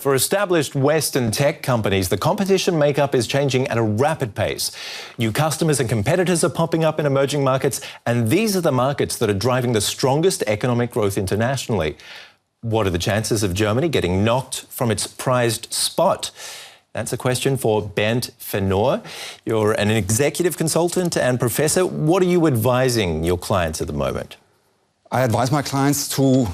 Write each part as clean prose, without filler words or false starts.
For established Western tech companies, the competition makeup is changing at a rapid pace. New customers and competitors are popping up in emerging markets, and these are the markets that are driving the strongest economic growth internationally. What are the chances of Germany getting knocked from its prized spot? That's a question for Bernd Venohr. You're an executive consultant and professor. What are you advising your clients at the moment? I advise my clients to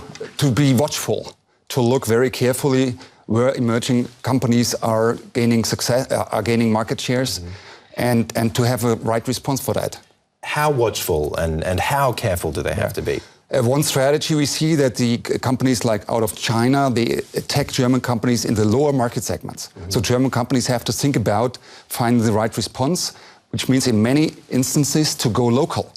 be watchful, to look very carefully where emerging companies are gaining success, are gaining market shares, and to have a right response for that. How watchful and how careful do they have to be? One strategy, we see that the companies like out of China, they attack German companies in the lower market segments. So German companies have to think about finding the right response, which means in many instances to go local.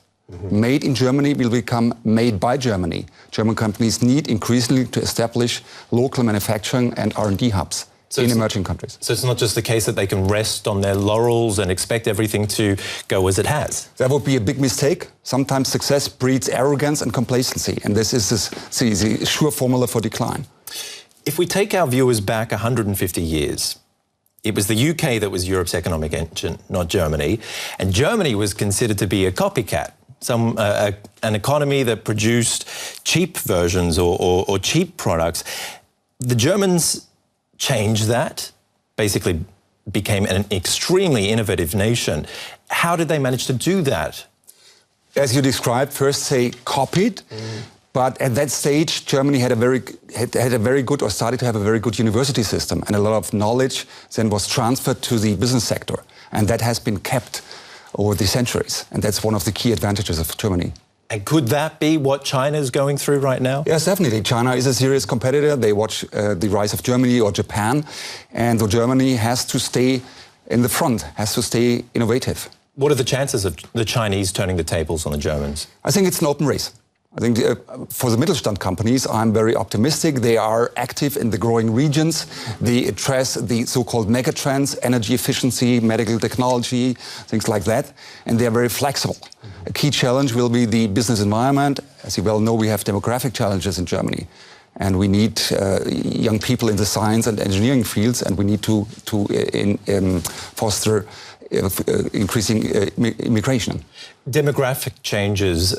Made in Germany will become made by Germany. German companies need increasingly to establish local manufacturing and R&D hubs in emerging countries. So it's not just the case that they can rest on their laurels and expect everything to go as it has? That would be a big mistake. Sometimes success breeds arrogance and complacency, and this is the sure formula for decline. If we take our viewers back 150 years, it was the UK that was Europe's economic engine, not Germany, and Germany was considered to be a copycat. An economy that produced cheap versions or cheap products. The Germans changed that, basically became an extremely innovative nation. How did they manage to do that? As you described, first they copied, but at that stage Germany had a very good, or started to have a very good university system, and a lot of knowledge then was transferred to the business sector, and that has been kept over the centuries, and that's one of the key advantages of Germany. And could that be what China is going through right now? Yes, definitely. China is a serious competitor. They watch the rise of Germany or Japan, and so Germany has to stay in the front, has to stay innovative. What are the chances of the Chinese turning the tables on the Germans? I think it's an open race. I think for the Mittelstand companies, I'm very optimistic. They are active in the growing regions. They address the so-called megatrends, energy efficiency, medical technology, things like that. And they're very flexible. A key challenge will be the business environment. As you well know, we have demographic challenges in Germany. And we need young people in the science and engineering fields, and we need to foster increasing immigration. Demographic changes,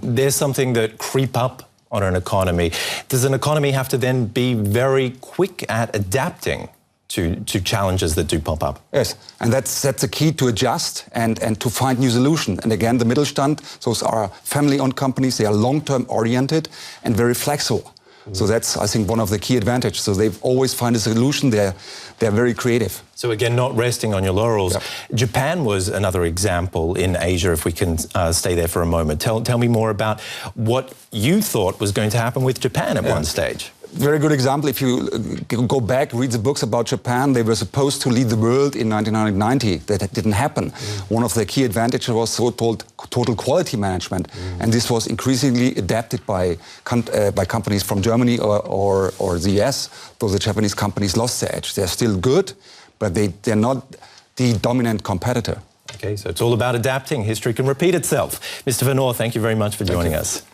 they're something that creep up on an economy. Does an economy have to then be very quick at adapting to challenges that do pop up? Yes, and that's the key to adjust and to find new solutions. And again, the Mittelstand, those are family-owned companies, they are long-term oriented and very flexible. So that's, I think, one of the key advantages. So they've always found a solution. They're very creative. So again, not resting on your laurels. Yep. Japan was another example in Asia, if we can stay there for a moment. Tell me more about what you thought was going to happen with Japan at one stage. Very good example. If you go back, read the books about Japan, they were supposed to lead the world in 1990. That didn't happen. One of their key advantages was so-called total quality management. And this was increasingly adapted by companies from Germany or the US, though the Japanese companies lost their edge. They're still good, but they're not the dominant competitor. Okay, so it's all about adapting. History can repeat itself. Mr. Venohr, thank you very much for joining us.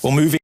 Well, moving